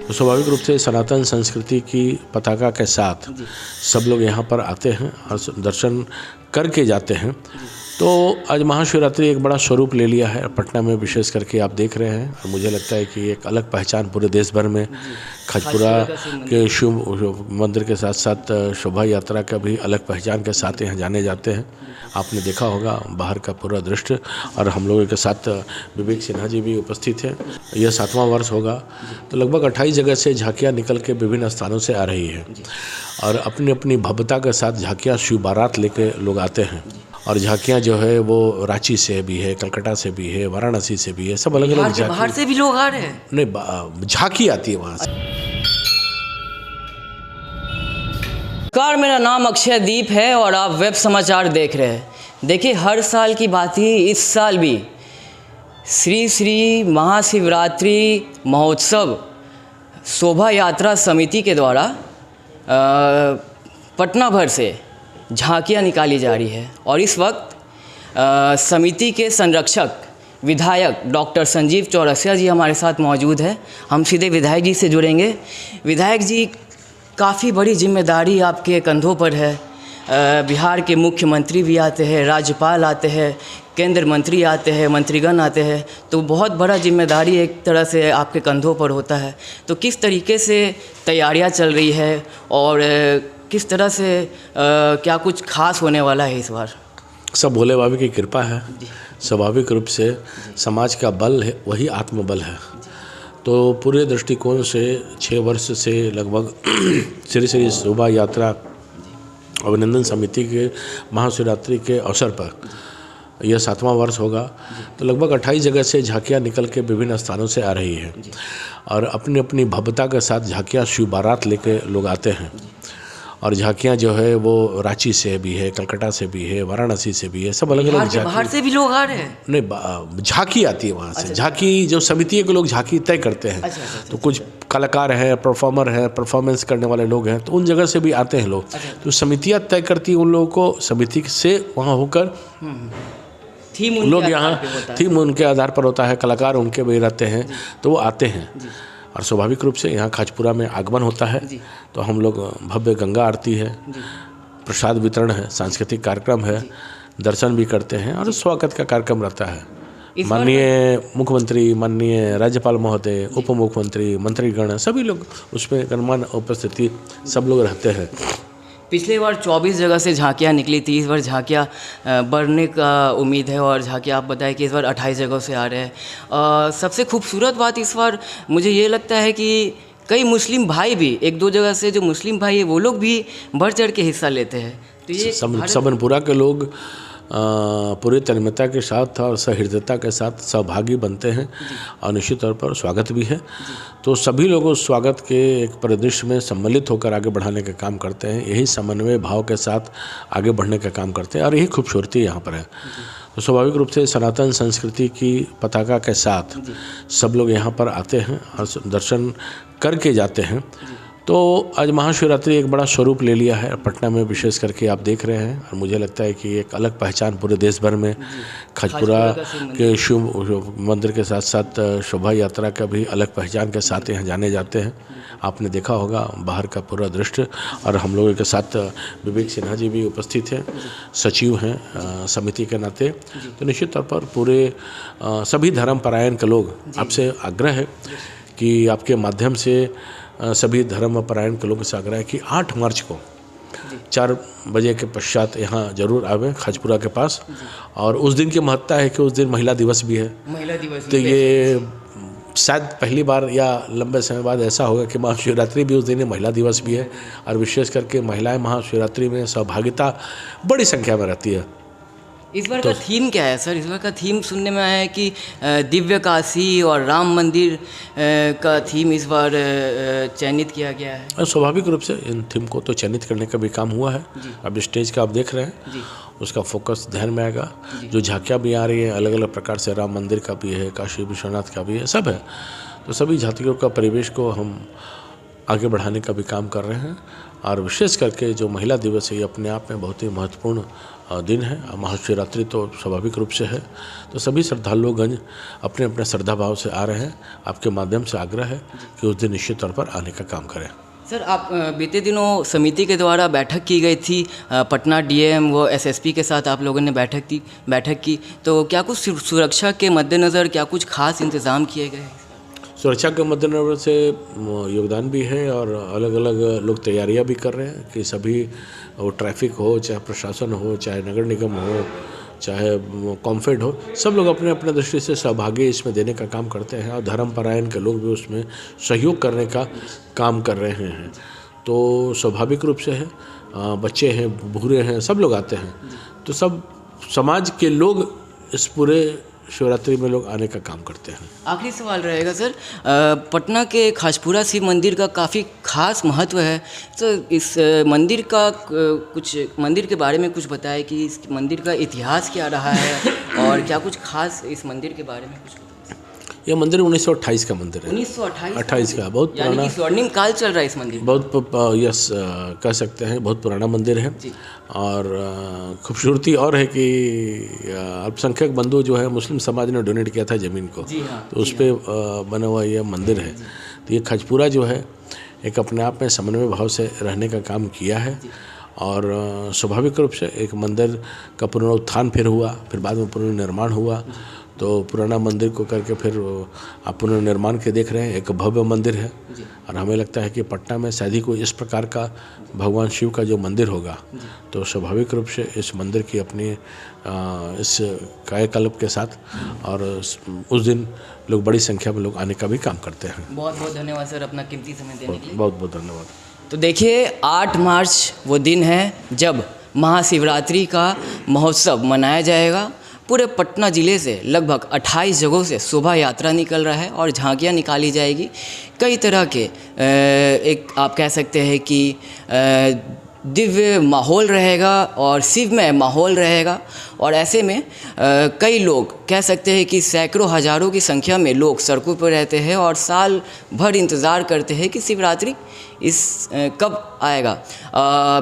तो स्वाभाविक रूप से सनातन संस्कृति की पताका के साथ सब लोग यहाँ पर आते हैं और दर्शन करके जाते हैं। तो आज महाशिवरात्रि एक बड़ा स्वरूप ले लिया है पटना में, विशेष करके आप देख रहे हैं। और मुझे लगता है कि एक अलग पहचान पूरे देश भर में खजपुरा के शिव मंदिर के साथ साथ शोभा यात्रा का भी अलग पहचान के साथ यहाँ जाने जाते हैं। आपने देखा होगा बाहर का पूरा दृश्य, और हम लोगों के साथ विवेक सिन्हा जी भी उपस्थित हैं। यह 7वां वर्ष होगा, तो लगभग 28 जगह से झांकियाँ निकल के विभिन्न स्थानों से आ रही है और अपनी अपनी भव्यता के साथ झांकियाँ शिव बारात लेके लोग आते हैं। और झांकियाँ जो है वो रांची से भी है, कलकत्ता से भी है, वाराणसी से भी है, सब अलग अलग झांकी। बाहर से भी लोग आ रहे हैं? नहीं, झांकी आती है वहाँ से। नमस्कार, मेरा नाम अक्षय दीप है और आप वेब समाचार देख रहे हैं। देखिए, हर साल की बात ही इस साल भी श्री श्री महाशिवरात्रि महोत्सव शोभा यात्रा समिति के द्वारा पटना भर से झांकियाँ निकाली जा रही है। और इस वक्त समिति के संरक्षक विधायक डॉक्टर संजीव चौरसिया जी हमारे साथ मौजूद है। हम सीधे विधायक जी से जुड़ेंगे। विधायक जी, काफ़ी बड़ी जिम्मेदारी आपके कंधों पर है। बिहार के मुख्यमंत्री भी आते हैं, राज्यपाल आते हैं, केंद्र मंत्री आते हैं, मंत्रीगण आते हैं, तो बहुत बड़ा जिम्मेदारी एक तरह से आपके कंधों पर होता है। तो किस तरीके से तैयारियां चल रही है और किस तरह से क्या कुछ खास होने वाला है इस बार? सब भोले बाबा की कृपा है। स्वाभाविक रूप से समाज का बल है वही आत्मबल है। तो पूरे दृष्टिकोण से 6 वर्ष से लगभग श्री श्री शोभा यात्रा अभिनंदन समिति के महाशिवरात्रि के अवसर पर यह 7वां वर्ष होगा, तो लगभग 28 जगह से झांकियाँ निकल के विभिन्न स्थानों से आ रही है और अपनी अपनी भव्यता के साथ झांकियाँ शिव बारात लेके लोग आते हैं। और झांकियाँ जो है वो रांची से भी है, कलकत्ता से भी है, वाराणसी से भी है, सब अलग अलग झांकी। बाहर से भी लोग आ रहे हैं? नहीं, झांकी आती है वहाँ से। झांकी जो समिति के लोग झांकी तय करते हैं। तो कुछ कलाकार हैं, परफॉर्मर हैं, परफॉर्मेंस करने वाले लोग हैं, तो उन जगह से भी आते हैं लोग। तो समितियाँ तय करती हैं उन लोगों को, समिति से वहाँ होकर थीम लोग यहाँ थीम उनके आधार पर होता है, कलाकार उनके भी रहते हैं, तो वो आते हैं। और स्वाभाविक रूप से यहाँ खाजपुरा में आगमन होता है, तो हम लोग भव्य गंगा आरती है, प्रसाद वितरण है, सांस्कृतिक कार्यक्रम है, दर्शन भी करते हैं और स्वागत का कार्यक्रम रहता है। माननीय मुख्यमंत्री, माननीय राज्यपाल महोदय, उप मुख्यमंत्री, मंत्रीगण सभी लोग उसमें गणमान्य उपस्थिति सब लोग रहते हैं। पिछले बार 24 जगह से झांकियाँ निकली थी, इस बार झांकियाँ बढ़ने का उम्मीद है और झांकियाँ आप बताएं कि इस बार 28 जगहों से आ रहे हैं। सबसे खूबसूरत बात इस बार मुझे ये लगता है कि कई मुस्लिम भाई भी, 1-2 जगह से जो मुस्लिम भाई है वो लोग भी बढ़ चढ़ के हिस्सा लेते हैं। तो ये सबनपुरा के लोग पूरी तन्मयता के साथ और सहृदयता के साथ सहभागी बनते हैं और निश्चित तौर पर स्वागत भी है। तो सभी लोग उस स्वागत के एक परिदृश्य में सम्मिलित होकर आगे बढ़ाने का काम करते हैं। यही समन्वय भाव के साथ आगे बढ़ने का काम करते हैं और यही खूबसूरती यहाँ पर है। तो स्वाभाविक रूप से सनातन संस्कृति की पताका के साथ सब लोग यहाँ पर आते हैं और दर्शन करके जाते हैं। तो आज महाशिवरात्रि एक बड़ा स्वरूप ले लिया है पटना में, विशेष करके आप देख रहे हैं। और मुझे लगता है कि एक अलग पहचान पूरे देश भर में खजपुरा के शिव मंदिर के साथ साथ शोभा यात्रा का भी अलग पहचान के साथ यहाँ जाने जाते हैं। आपने देखा होगा बाहर का पूरा दृश्य, और हम लोगों के साथ विवेक सिन्हा जी भी उपस्थित हैं, सचिव हैं समिति के नाते। तो निश्चित तौर पर पूरे सभी धर्मपरायण के लोग, आपसे आग्रह है कि आपके माध्यम से सभी धर्मपरायण के लोगों से आग्रह है कि 8 मार्च को 4 बजे के पश्चात यहाँ जरूर आवे खाजपुरा के पास। और उस दिन की महत्ता है कि उस दिन महिला दिवस भी है। तो ये शायद पहली बार या लंबे समय बाद ऐसा होगा कि महाशिवरात्रि भी उस दिन महिला दिवस भी है। और विशेष करके महिलाएं महाशिवरात्रि में सहभागिता बड़ी संख्या में रहती है। इस बार का थीम क्या है सर? इस बार का थीम सुनने में आया है कि दिव्य काशी और राम मंदिर का थीम इस बार चयनित किया गया है। स्वाभाविक रूप से इन थीम को तो चयनित करने का भी काम हुआ है। अब स्टेज का आप देख रहे हैं, उसका फोकस ध्यान में आएगा। जो झांकियाँ भी आ रही हैं अलग अलग प्रकार से, राम मंदिर का भी है, काशी विश्वनाथ का भी है, सब है। तो सभी झांकियों का परिवेश को हम आगे बढ़ाने का भी काम कर रहे हैं। और विशेष करके जो महिला दिवस है ये अपने आप में बहुत ही महत्वपूर्ण दिन है। महाशिवरात्रि तो स्वाभाविक रूप से है, तो सभी श्रद्धालुगण अपने अपने श्रद्धा भाव से आ रहे हैं। आपके माध्यम से आग्रह है कि उस दिन निश्चित तौर पर आने का काम करें। सर, आप बीते दिनों समिति के द्वारा बैठक की गई थी, पटना डीएम व एसएसपी के साथ आप लोगों ने बैठक की, तो क्या कुछ सुरक्षा के मद्देनज़र क्या कुछ खास इंतज़ाम किए गए? सुरक्षा के मद्देनजर से योगदान भी है और अलग अलग लोग तैयारियां भी कर रहे हैं कि सभी, वो ट्रैफिक हो, चाहे प्रशासन हो, चाहे नगर निगम हो, चाहे कॉम्फेड हो, सब लोग अपने अपने दृष्टि से सहभागी इसमें देने का काम करते हैं और धर्मपरायण के लोग भी उसमें सहयोग करने का काम कर रहे हैं। तो स्वाभाविक रूप से है, बच्चे हैं, बूढ़े हैं, सब लोग आते हैं, तो सब समाज के लोग इस पूरे शिवरात्रि में लोग आने का काम करते हैं। आखिरी सवाल रहेगा सर, पटना के खाजपुरा शिव मंदिर का काफ़ी खास महत्व है, तो इस मंदिर का कुछ मंदिर के बारे में कुछ बताएं कि इस मंदिर का इतिहास क्या रहा है और क्या कुछ खास इस मंदिर के बारे में कुछ बताएं। यह मंदिर 1928 का मंदिर है। 1928 का बहुत पुराना, यानी कि स्वर्णिम काल चल रहा है इस मंदिर। बहुत यस कह सकते हैं, बहुत पुराना मंदिर है। और खूबसूरती और है कि अल्पसंख्यक बंधु जो है मुस्लिम समाज ने डोनेट किया था ज़मीन को, तो उस पर बना हुआ यह मंदिर है। तो ये खाजपुरा जो है एक अपने आप में समन्वय भाव से रहने का काम किया है और स्वाभाविक रूप से एक मंदिर का पुनरुत्थान फिर हुआ, फिर बाद में पुनर्निर्माण हुआ। तो पुराना मंदिर को करके फिर आप पुनर्निर्माण के देख रहे हैं, एक भव्य मंदिर है। और हमें लगता है कि पटना में शायद ही कोई इस प्रकार का भगवान शिव का जो मंदिर होगा, तो स्वाभाविक रूप से इस मंदिर की अपनी इस कायाकल्प के साथ और उस दिन लोग बड़ी संख्या में लोग आने का भी काम करते हैं। बहुत बहुत धन्यवाद सर अपना कीमती समय देने के लिए। बहुत बहुत धन्यवाद। तो देखिए, 8 मार्च वो दिन है जब महाशिवरात्रि का महोत्सव मनाया जाएगा। पूरे पटना ज़िले से लगभग 28 जगहों से शोभा यात्रा निकल रहा है और झांकियाँ निकाली जाएगी। कई तरह के एक आप कह सकते हैं कि दिव्य माहौल रहेगा और शिवमय माहौल रहेगा। और ऐसे में कई लोग कह सकते हैं कि सैकड़ों हज़ारों की संख्या में लोग सड़कों पर रहते हैं और साल भर इंतज़ार करते हैं कि शिवरात्रि कब आएगा।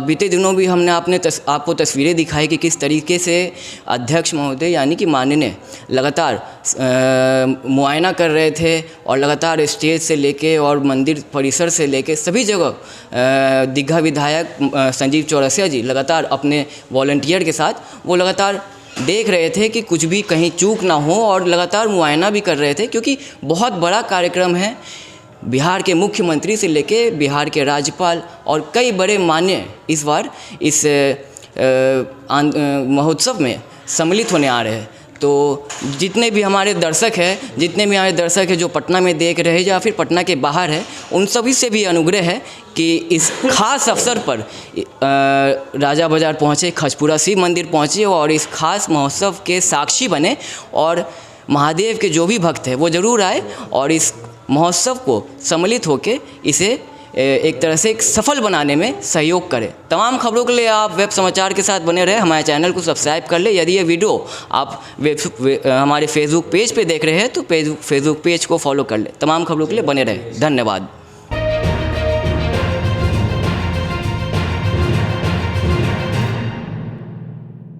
बीते दिनों भी हमने आपको तस्वीरें दिखाई कि किस तरीके से अध्यक्ष महोदय यानी कि माननीय लगातार मुआयना कर रहे थे और लगातार स्टेज से लेके और मंदिर परिसर से लेके सभी जगह दीघा विधायक संजीव चौरसिया जी लगातार अपने वॉलंटियर के साथ वो लगातार देख रहे थे कि कुछ भी कहीं चूक ना हो और लगातार मुआयना भी कर रहे थे, क्योंकि बहुत बड़ा कार्यक्रम है। बिहार के मुख्यमंत्री से लेके बिहार के राज्यपाल और कई बड़े मान्य इस बार इस महोत्सव में सम्मिलित होने आ रहे हैं। तो जितने भी हमारे दर्शक हैं जो पटना में देख रहे हैं या फिर पटना के बाहर है, उन सभी से भी अनुग्रह है कि इस खास अवसर पर राजा बाजार पहुँचे, खाजपुरा शिव मंदिर पहुँचे और इस खास महोत्सव के साक्षी बने और महादेव के जो भी भक्त हैं वो ज़रूर आए और इस महोत्सव को सम्मिलित होकर इसे एक तरह से एक सफल बनाने में सहयोग करें। तमाम खबरों के लिए आप वेब समाचार के साथ बने रहें, हमारे चैनल को सब्सक्राइब कर लें। यदि ये वीडियो आप हमारे फेसबुक पेज पे देख रहे हैं तो फेसबुक पेज को फॉलो कर लें। तमाम खबरों के लिए बने रहें। धन्यवाद।